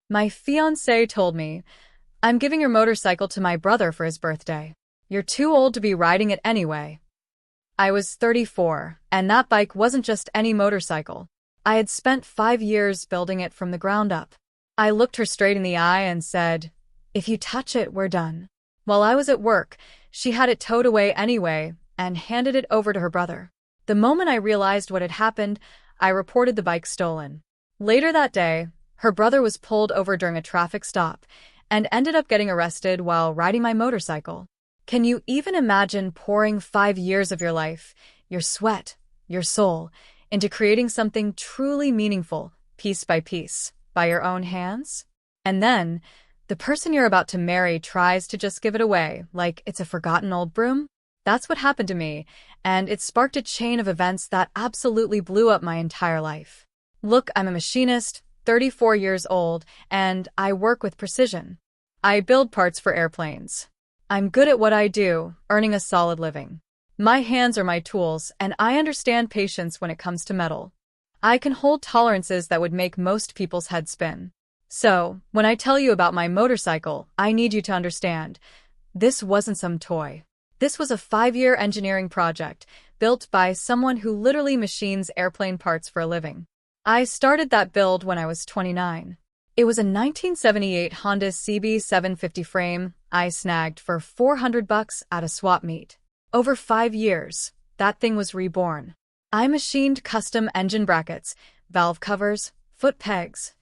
My fiancé told me, I'm giving your motorcycle to my brother for his birthday. You're too old to be riding it anyway. I was 34, and that bike wasn't just any motorcycle. I had spent 5 years building it from the ground up. I looked her straight in the eye and said, if you touch it, we're done. While I was at work, she had it towed away anyway and handed it over to her brother. The moment I realized what had happened, I reported the bike stolen. Later that day, her brother was pulled over during a traffic stop and ended up getting arrested while riding my motorcycle. Can you even imagine pouring 5 years of your life, your sweat, your soul, into creating something truly meaningful, piece by piece, by your own hands? And then, the person you're about to marry tries to just give it away, like it's a forgotten old broom? That's what happened to me, and it sparked a chain of events that absolutely blew up my entire life. Look, I'm a machinist, 34 years old, and I work with precision. I build parts for airplanes. I'm good at what I do, earning a solid living. My hands are my tools, and I understand patience when it comes to metal. I can hold tolerances that would make most people's heads spin. So, when I tell you about my motorcycle, I need you to understand, this wasn't some toy. This was a 5-year engineering project, built by someone who literally machines airplane parts for a living. I started that build when I was 29. It was a 1978 Honda CB750 frame I snagged for $400 at a swap meet. Over 5 years, that thing was reborn. I machined custom engine brackets, valve covers, foot pegs,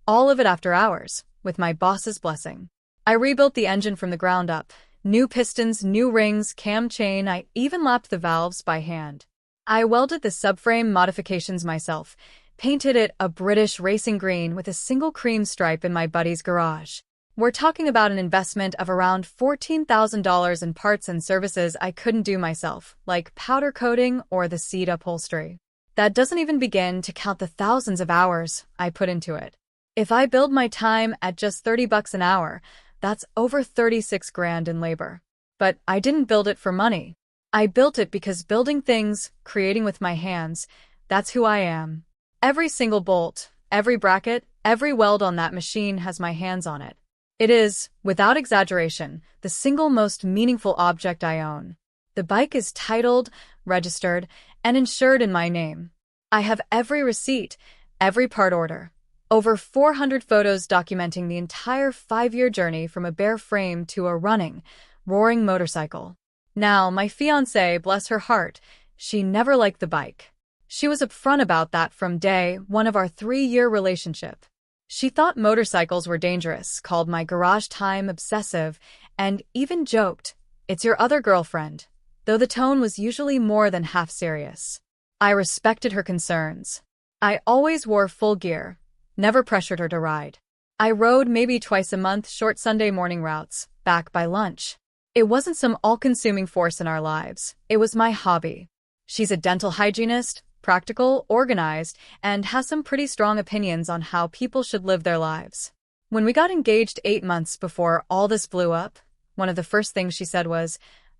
all of it after hours, with my boss's blessing. I rebuilt the engine from the ground up. New pistons, new rings, cam chain, I even lapped the valves by hand. I welded the subframe modifications myself, painted it a British racing green with a single cream stripe in my buddy's garage. We're talking about an investment of around $14,000 in parts and services I couldn't do myself, like powder coating or the seat upholstery. That doesn't even begin to count the thousands of hours I put into it. If I build my time at just $30 an hour, that's over 36 grand in labor. But I didn't build it for money. I built it because building things, creating with my hands, that's who I am. Every single bolt, every bracket, every weld on that machine has my hands on it. It is, without exaggeration, the single most meaningful object I own. The bike is titled, registered, and insured in my name. I have every receipt, every part order. Over 400 photos documenting the entire 5-year journey from a bare frame to a running, roaring motorcycle. Now, my fiancée, bless her heart, she never liked the bike. She was upfront about that from day one of our 3-year relationship. She thought motorcycles were dangerous, called my garage time obsessive, and even joked, "It's your other girlfriend," though the tone was usually more than half serious. I respected her concerns. I always wore full gear, never pressured her to ride. I rode maybe twice a month, short Sunday morning routes, back by lunch. It wasn't some all-consuming force in our lives. It was my hobby. She's a dental hygienist, practical, organized, and has some pretty strong opinions on how people should live their lives. When we got engaged 8 months before all this blew up, one of the first things she said was,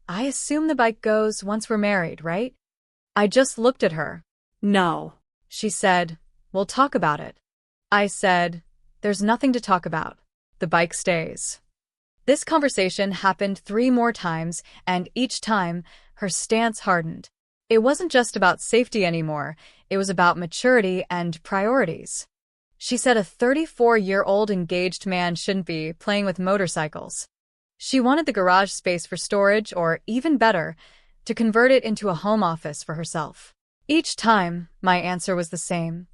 "I assume the bike goes once we're married, right?" I just looked at her. "No." She said, "We'll talk about it." I said, "There's nothing to talk about. The bike stays." This conversation happened 3 more times, and each time, her stance hardened. It wasn't just about safety anymore, it was about maturity and priorities. She said a 34-year-old engaged man shouldn't be playing with motorcycles. She wanted the garage space for storage, or even better, to convert it into a home office for herself. Each time, my answer was the same.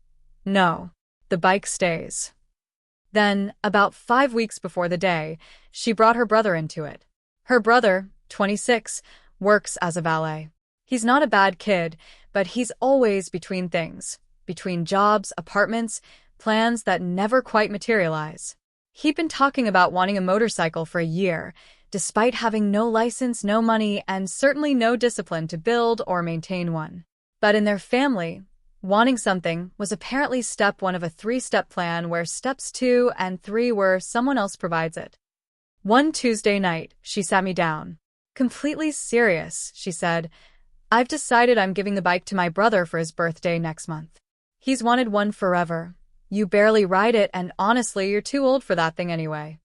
No, the bike stays. Then, about 5 weeks before the day, she brought her brother into it. Her brother, 26, works as a valet. He's not a bad kid, but he's always between things, between jobs, apartments, plans that never quite materialize. He'd been talking about wanting a motorcycle for a year, despite having no license, no money, and certainly no discipline to build or maintain one. But in their family, wanting something was apparently step 1 of a 3-step plan where steps 2 and 3 were someone else provides it. One Tuesday night, she sat me down. Completely serious, she said, "I've decided I'm giving the bike to my brother for his birthday next month. He's wanted one forever. You barely ride it, and honestly, you're too old for that thing anyway.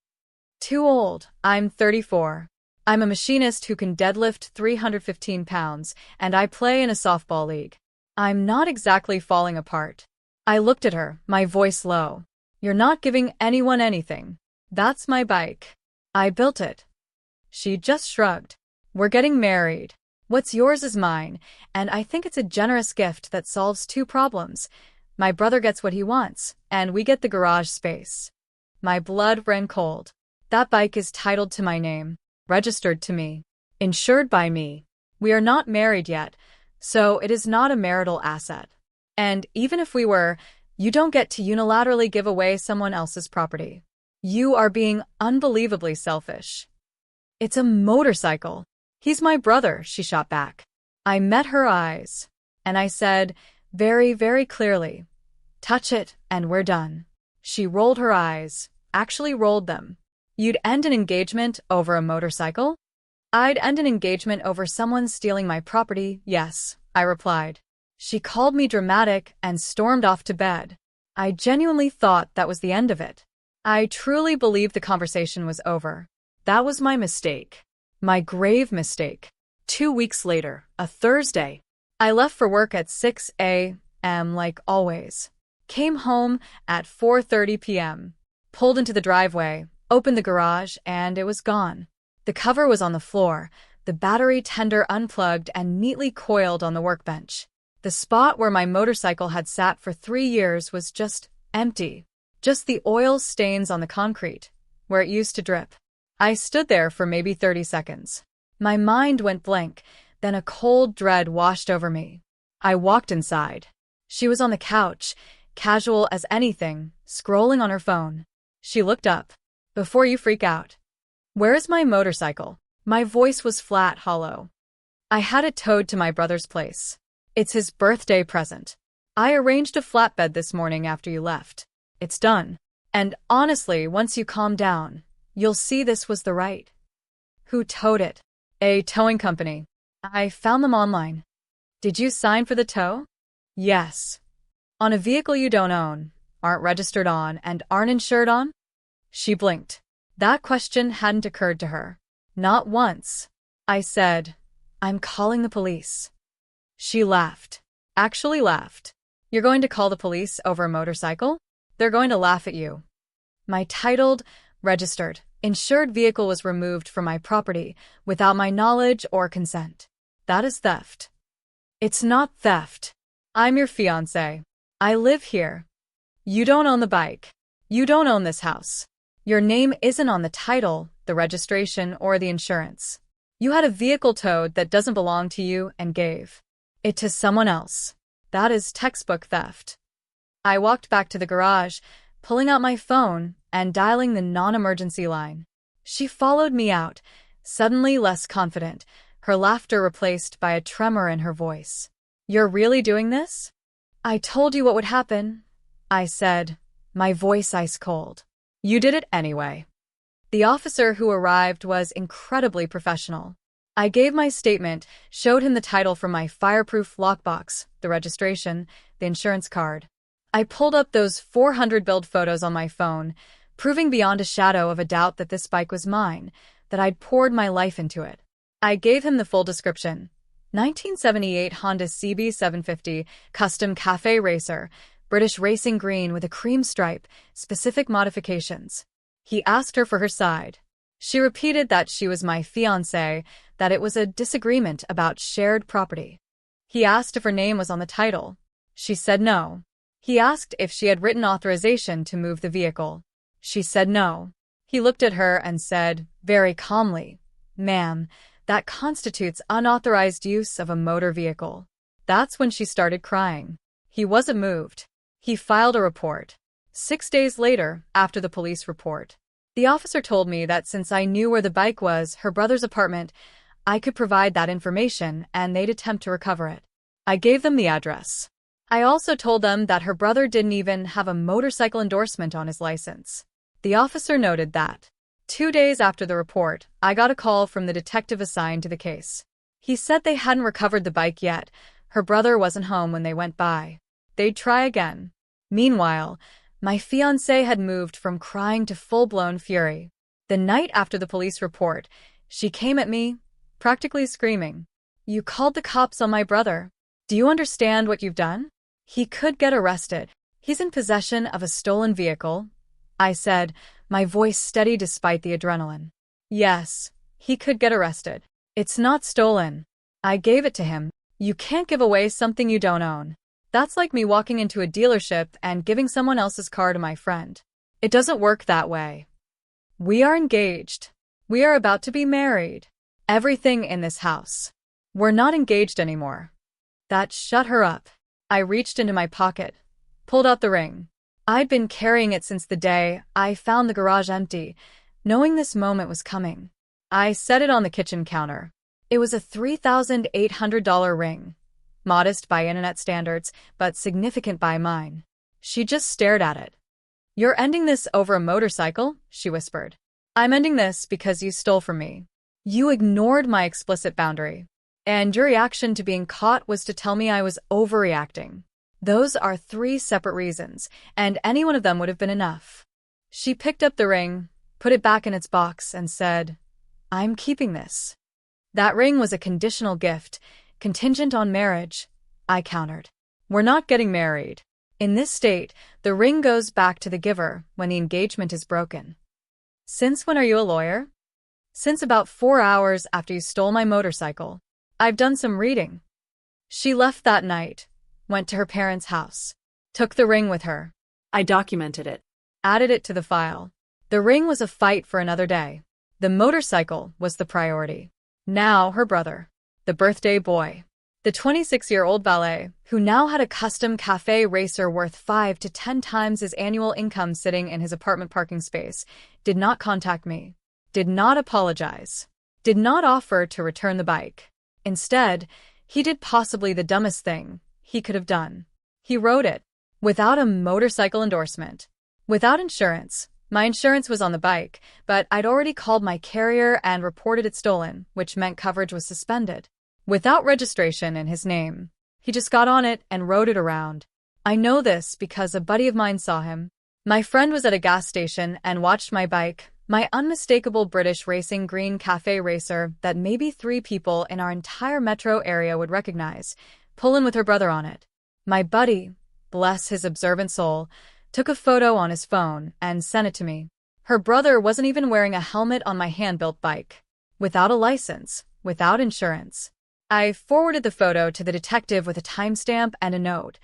Too old. I'm 34. I'm a machinist who can deadlift 315 pounds, and I play in a softball league. I'm not exactly falling apart. I looked at her, my voice low. You're not giving anyone anything. That's my bike. I built it. She just shrugged. We're getting married. What's yours is mine, and I think it's a generous gift that solves two problems. My brother gets what he wants, and we get the garage space. My blood ran cold. That bike is titled to my name, registered to me, insured by me. We are not married yet, so it is not a marital asset. And even if we were, you don't get to unilaterally give away someone else's property. You are being unbelievably selfish. It's a motorcycle. He's my brother, she shot back. I met her eyes, and I said, very, very clearly, touch it, and we're done. She rolled her eyes, actually rolled them. You'd end an engagement over a motorcycle? I'd end an engagement over someone stealing my property, yes, I replied. She called me dramatic and stormed off to bed. I genuinely thought that was the end of it. I truly believed the conversation was over. That was my mistake. My grave mistake. 2 weeks later, a Thursday, I left for work at 6 a.m. like always. Came home at 4:30 p.m. Pulled into the driveway, opened the garage, and it was gone. The cover was on the floor, the battery tender unplugged and neatly coiled on the workbench. The spot where my motorcycle had sat for 3 years was just empty. Just the oil stains on the concrete, where it used to drip. I stood there for maybe 30 seconds. My mind went blank, then a cold dread washed over me. I walked inside. She was on the couch, casual as anything, scrolling on her phone. She looked up. Before you freak out. Where is my motorcycle? My voice was flat, hollow. I had it towed to my brother's place. It's his birthday present. I arranged a flatbed this morning after you left. It's done. And honestly, once you calm down, you'll see this was the right. Who towed it? A towing company. I found them online. Did you sign for the tow? Yes. On a vehicle you don't own, aren't registered on, and aren't insured on? She blinked. That question hadn't occurred to her. Not once. I said, I'm calling the police. She laughed. Actually laughed. You're going to call the police over a motorcycle? They're going to laugh at you. My titled, registered, insured vehicle was removed from my property without my knowledge or consent. That is theft. It's not theft. I'm your fiancé. I live here. You don't own the bike. You don't own this house. Your name isn't on the title, the registration, or the insurance. You had a vehicle towed that doesn't belong to you and gave it to someone else. That is textbook theft. I walked back to the garage, pulling out my phone and dialing the non-emergency line. She followed me out, suddenly less confident, her laughter replaced by a tremor in her voice. You're really doing this? I told you what would happen, I said, my voice ice cold. You did it anyway. The officer who arrived was incredibly professional. I gave my statement, showed him the title from my fireproof lockbox, the registration, the insurance card. I pulled up those 400 build photos on my phone, proving beyond a shadow of a doubt that this bike was mine, that I'd poured my life into it. I gave him the full description. 1978 Honda CB750, custom cafe racer, British racing green with a cream stripe, specific modifications. He asked her for her side. She repeated that she was my fiancée, that it was a disagreement about shared property. He asked if her name was on the title. She said no. He asked if she had written authorization to move the vehicle. She said no. He looked at her and said, very calmly, "Ma'am, that constitutes unauthorized use of a motor vehicle." That's when she started crying. He wasn't moved. He filed a report. 6 days later, after the police report, the officer told me that since I knew where the bike was, her brother's apartment, I could provide that information and they'd attempt to recover it. I gave them the address. I also told them that her brother didn't even have a motorcycle endorsement on his license. The officer noted that 2 days after the report, I got a call from the detective assigned to the case. He said they hadn't recovered the bike yet. Her brother wasn't home when they went by. They'd try again. Meanwhile, My fiancée had moved from crying to full-blown fury. The night after the police report, she came at me, practically screaming. "You called the cops on my brother. Do you understand what you've done? He could get arrested. He's in possession of a stolen vehicle," I said, my voice steady despite the adrenaline. "Yes, he could get arrested. It's not stolen. I gave it to him. You can't give away something you don't own. That's like me walking into a dealership and giving someone else's car to my friend. It doesn't work that way. We are engaged. We are about to be married. Everything in this house. We're not engaged anymore." That shut her up. I reached into my pocket, pulled out the ring. I'd been carrying it since the day I found the garage empty, knowing this moment was coming. I set it on the kitchen counter. It was a $3,800 ring. Modest by internet standards, but significant by mine. She just stared at it. "You're ending this over a motorcycle?" she whispered. "I'm ending this because you stole from me. You ignored my explicit boundary. And your reaction to being caught was to tell me I was overreacting. Those are 3 separate reasons, and any one of them would have been enough." She picked up the ring, put it back in its box, and said, "I'm keeping this." "That ring was a conditional gift, contingent on marriage," I countered. "We're not getting married. In this state, the ring goes back to the giver when the engagement is broken." "Since when are you a lawyer?" "Since about 4 hours after you stole my motorcycle. I've done some reading." She left that night, went to her parents' house, took the ring with her. I documented it. Added it to the file. The ring was a fight for another day. The motorcycle was the priority. Now her brother, the birthday boy, the 26-year-old valet, who now had a custom cafe racer worth 5 to 10 times his annual income sitting in his apartment parking space, did not contact me, did not apologize, did not offer to return the bike. Instead, he did possibly the dumbest thing he could have done. He rode it, without a motorcycle endorsement, without insurance. My insurance was on the bike, but I'd already called my carrier and reported it stolen, which meant coverage was suspended. Without registration in his name. He just got on it and rode it around. I know this because a buddy of mine saw him. My friend was at a gas station and watched my bike, my unmistakable British racing green cafe racer that maybe 3 people in our entire metro area would recognize, pull in with her brother on it. My buddy, bless his observant soul, took a photo on his phone and sent it to me. Her brother wasn't even wearing a helmet on my hand-built bike. Without a license, without insurance. I forwarded the photo to the detective with a timestamp and a note.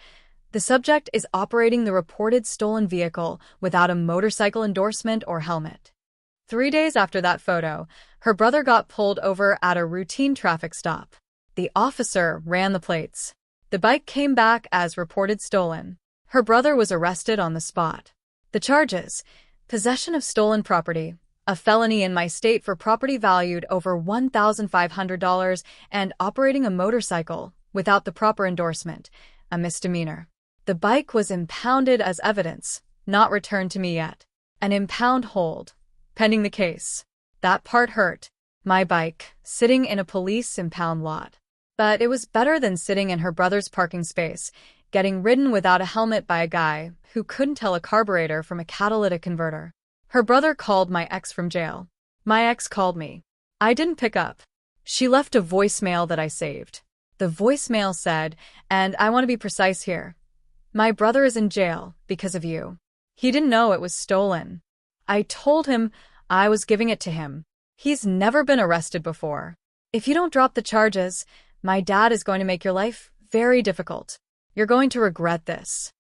The subject is operating the reported stolen vehicle without a motorcycle endorsement or helmet. 3 days after that photo, her brother got pulled over at a routine traffic stop. The officer ran the plates. The bike came back as reported stolen. Her brother was arrested on the spot. The charges: possession of stolen property, a felony in my state for property valued over $1,500, and operating a motorcycle without the proper endorsement, a misdemeanor. The bike was impounded as evidence, not returned to me yet. An impound hold. Pending the case. That part hurt. My bike, sitting in a police impound lot. But it was better than sitting in her brother's parking space, getting ridden without a helmet by a guy who couldn't tell a carburetor from a catalytic converter. Her brother called my ex from jail. My ex called me. I didn't pick up. She left a voicemail that I saved. The voicemail said, and I want to be precise here, "My brother is in jail because of you. He didn't know it was stolen. I told him I was giving it to him. He's never been arrested before. If you don't drop the charges, my dad is going to make your life very difficult. You're going to regret this.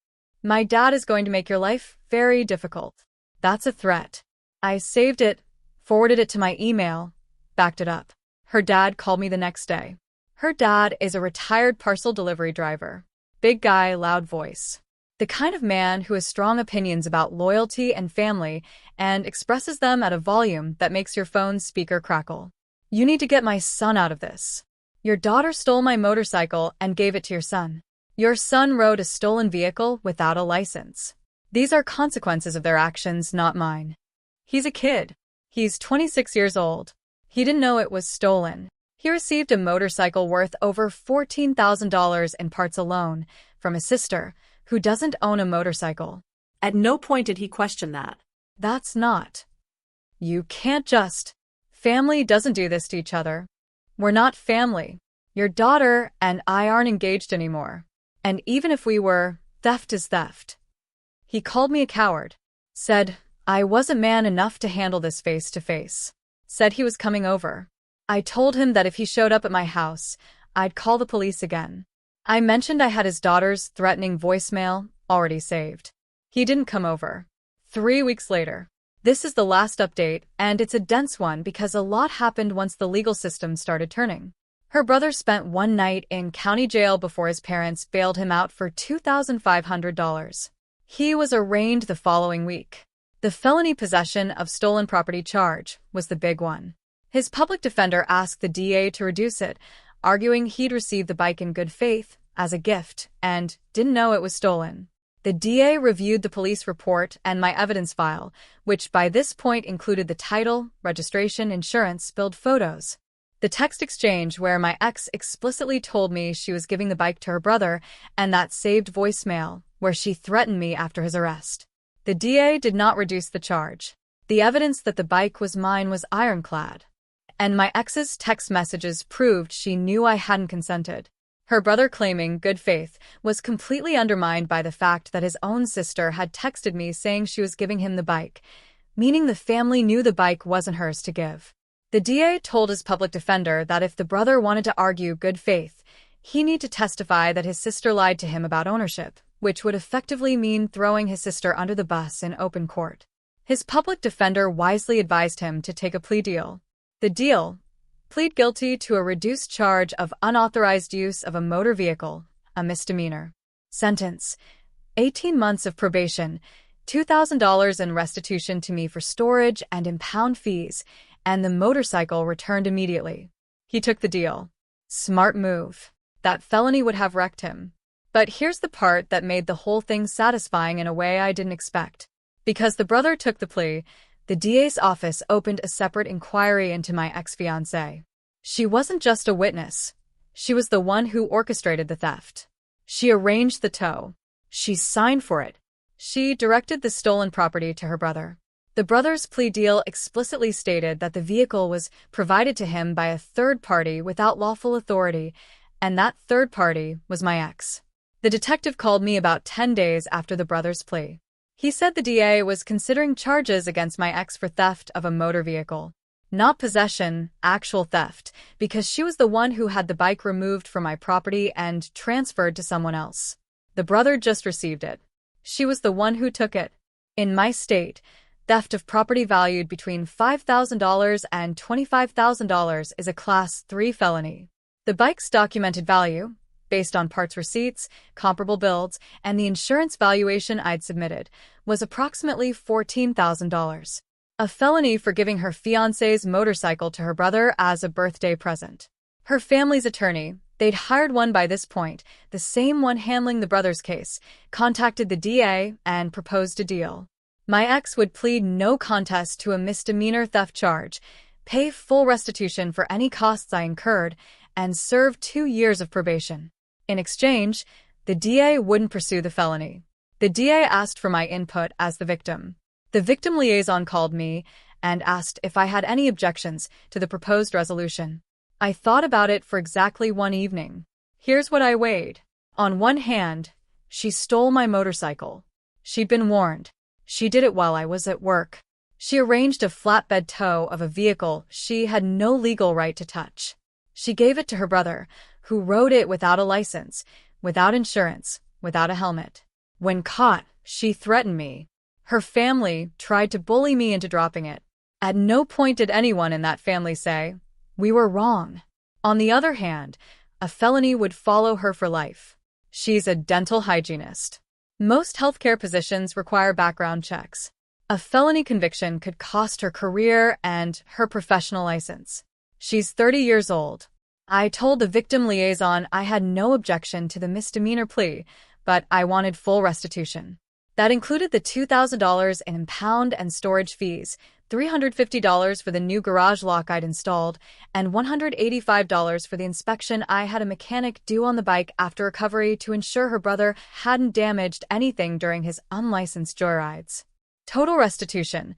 My dad is going to make your life very difficult." That's a threat. I saved it, forwarded it to my email, backed it up. Her dad called me the next day. Her dad is a retired parcel delivery driver. Big guy, loud voice. The kind of man who has strong opinions about loyalty and family and expresses them at a volume that makes your phone's speaker crackle. "You need to get my son out of this. Your daughter stole my motorcycle and gave it to your son. Your son rode a stolen vehicle without a license. These are consequences of their actions, not mine. He's a kid. He's 26 years old. He didn't know it was stolen. He received a motorcycle worth over $14,000 in parts alone from his sister, who doesn't own a motorcycle. At no point did he question that. That's not. You can't just. Family doesn't do this to each other. We're not family. Your daughter and I aren't engaged anymore. And even if we were, theft is theft. He called me a coward. Said I wasn't man enough to handle this face to face. Said he was coming over. I told him that if he showed up at my house, I'd call the police again. I mentioned I had his daughter's threatening voicemail already saved. He didn't come over. 3 weeks later. This is the last update, and it's a dense one because a lot happened once the legal system started turning. Her brother spent one night in county jail before his parents bailed him out for $2,500. He was arraigned the following week. The felony possession of stolen property charge was the big one. His public defender asked the DA to reduce it, arguing he'd received the bike in good faith, as a gift, and didn't know it was stolen. The DA reviewed the police report and my evidence file, which by this point included the title, registration, insurance, billed photos. The text exchange where my ex explicitly told me she was giving the bike to her brother, and that saved voicemail where she threatened me after his arrest. The DA did not reduce the charge. The evidence that the bike was mine was ironclad. And my ex's text messages proved she knew I hadn't consented. Her brother, claiming good faith, was completely undermined by the fact that his own sister had texted me saying she was giving him the bike, meaning the family knew the bike wasn't hers to give. The DA told his public defender that if the brother wanted to argue good faith, he needed to testify that his sister lied to him about ownership, which would effectively mean throwing his sister under the bus in open court. His public defender wisely advised him to take a plea deal. The deal: plead guilty to a reduced charge of unauthorized use of a motor vehicle, a misdemeanor. Sentence: 18 months of probation, $2,000 in restitution to me for storage and impound fees, and the motorcycle returned immediately. He took the deal. Smart move. That felony would have wrecked him. But here's the part that made the whole thing satisfying in a way I didn't expect. Because the brother took the plea, the DA's office opened a separate inquiry into my ex-fiancée. She wasn't just a witness. She was the one who orchestrated the theft. She arranged the tow. She signed for it. She directed the stolen property to her brother. The brother's plea deal explicitly stated that the vehicle was provided to him by a third party without lawful authority, and that third party was my ex. The detective called me about 10 days after the brother's plea. He said the DA was considering charges against my ex for theft of a motor vehicle. Not possession, actual theft, because she was the one who had the bike removed from my property and transferred to someone else. The brother just received it. She was the one who took it. In my state, theft of property valued between $5,000 and $25,000 is a Class 3 felony. The bike's documented value, based on parts receipts, comparable builds, and the insurance valuation I'd submitted, was approximately $14,000. A felony for giving her fiancé's motorcycle to her brother as a birthday present. Her family's attorney, they'd hired one by this point, the same one handling the brother's case, contacted the DA and proposed a deal. My ex would plead no contest to a misdemeanor theft charge, pay full restitution for any costs I incurred, and serve 2 years of probation. In exchange, the DA wouldn't pursue the felony. The DA asked for my input as the victim. The victim liaison called me and asked if I had any objections to the proposed resolution. I thought about it for exactly one evening. Here's what I weighed. On one hand, she stole my motorcycle. She'd been warned. She did it while I was at work. She arranged a flatbed tow of a vehicle she had no legal right to touch. She gave it to her brother, who rode it without a license, without insurance, without a helmet. When caught, she threatened me. Her family tried to bully me into dropping it. At no point did anyone in that family say, "We were wrong." On the other hand, a felony would follow her for life. She's a dental hygienist. Most healthcare positions require background checks. A felony conviction could cost her career and her professional license. She's 30 years old. I told the victim liaison I had no objection to the misdemeanor plea, but I wanted full restitution. That included the $2,000 in impound and storage fees, $350 for the new garage lock I'd installed, and $185 for the inspection I had a mechanic do on the bike after recovery to ensure her brother hadn't damaged anything during his unlicensed joyrides. Total restitution,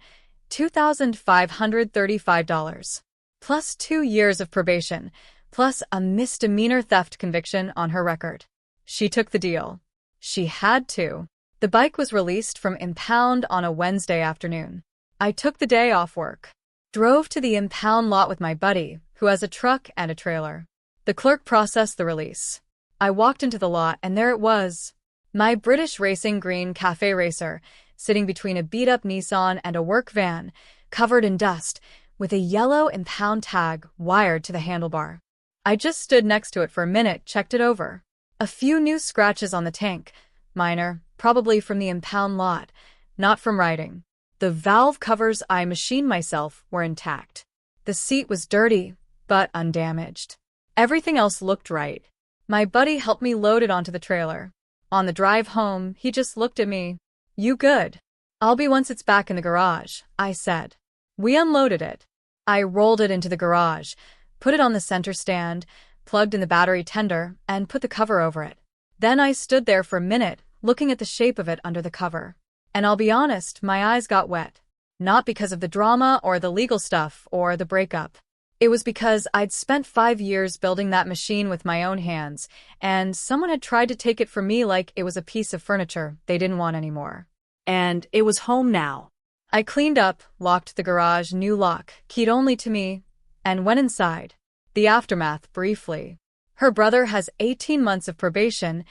$2,535, plus 2 years of probation, plus a misdemeanor theft conviction on her record. She took the deal. She had to. The bike was released from impound on a Wednesday afternoon. I took the day off work. Drove to the impound lot with my buddy, who has a truck and a trailer. The clerk processed the release. I walked into the lot and there it was. My British Racing Green Cafe Racer, sitting between a beat-up Nissan and a work van, covered in dust, with a yellow impound tag wired to the handlebar. I just stood next to it for a minute, checked it over. A few new scratches on the tank, minor, probably from the impound lot, not from riding. The valve covers I machined myself were intact. The seat was dirty, but undamaged. Everything else looked right. My buddy helped me load it onto the trailer. On the drive home, he just looked at me. "You good?" "I'll be once it's back in the garage," I said. We unloaded it. I rolled it into the garage, put it on the center stand, plugged in the battery tender, and put the cover over it. Then I stood there for a minute, looking at the shape of it under the cover. And I'll be honest, my eyes got wet. Not because of the drama or the legal stuff or the breakup. It was because I'd spent 5 years building that machine with my own hands, and someone had tried to take it from me like it was a piece of furniture they didn't want anymore. And it was home now. I cleaned up, locked the garage, new lock, keyed only to me, and went inside. The aftermath, briefly. Her brother has 18 months of probation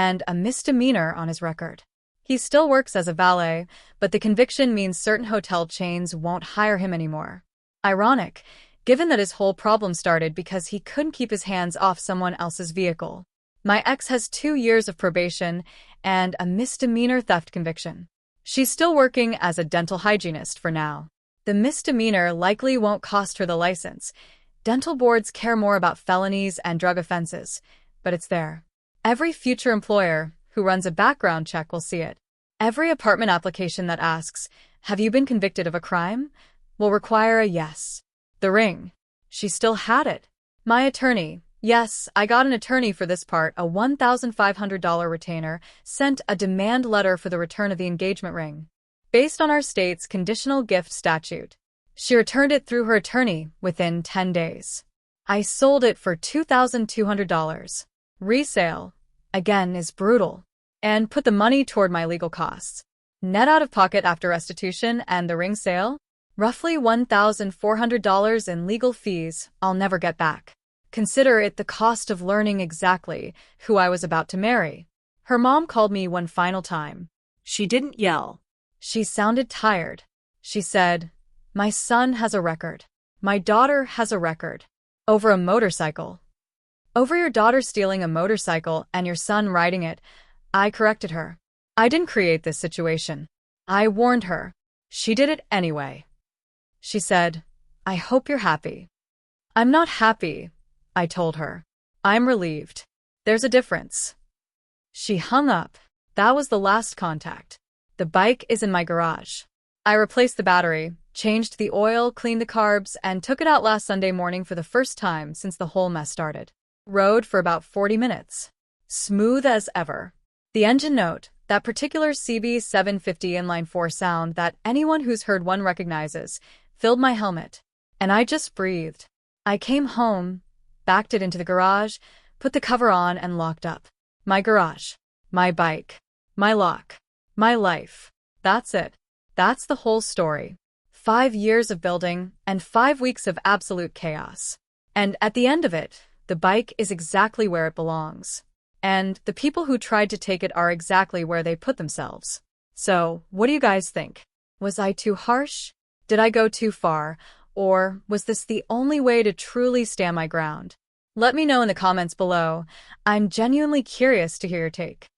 and a misdemeanor on his record. He still works as a valet, but the conviction means certain hotel chains won't hire him anymore. Ironic, given that his whole problem started because he couldn't keep his hands off someone else's vehicle. My ex has 2 years of probation and a misdemeanor theft conviction. She's still working as a dental hygienist for now. The misdemeanor likely won't cost her the license. Dental boards care more about felonies and drug offenses, but it's there. Every future employer who runs a background check will see it. Every apartment application that asks, "Have you been convicted of a crime?" will require a yes. The ring. She still had it. My attorney, yes, I got an attorney for this part, a $1,500 retainer, sent a demand letter for the return of the engagement ring. Based on our state's conditional gift statute, she returned it through her attorney within 10 days. I sold it for $2,200. Resale, again, is brutal. And put the money toward my legal costs. Net out of pocket after restitution and the ring sale? Roughly $1,400 in legal fees I'll never get back. Consider it the cost of learning exactly who I was about to marry. Her mom called me one final time. She didn't yell. She sounded tired. She said, "My son has a record. My daughter has a record. Over a motorcycle." "Over your daughter stealing a motorcycle and your son riding it," I corrected her. "I didn't create this situation. I warned her. She did it anyway." She said, "I hope you're happy." "I'm not happy," I told her. "I'm relieved. There's a difference." She hung up. That was the last contact. The bike is in my garage. I replaced the battery, changed the oil, cleaned the carbs, and took it out last Sunday morning for the first time since the whole mess started. Rode for about 40 minutes. Smooth as ever. The engine note, that particular CB750 inline-4 sound that anyone who's heard one recognizes, filled my helmet. And I just breathed. I came home, backed it into the garage, put the cover on and locked up. My garage. My bike. My lock. My life. That's it. That's the whole story. 5 years of building and 5 weeks of absolute chaos. And at the end of it, the bike is exactly where it belongs. And the people who tried to take it are exactly where they put themselves. So, what do you guys think? Was I too harsh? Did I go too far? Or was this the only way to truly stand my ground? Let me know in the comments below. I'm genuinely curious to hear your take.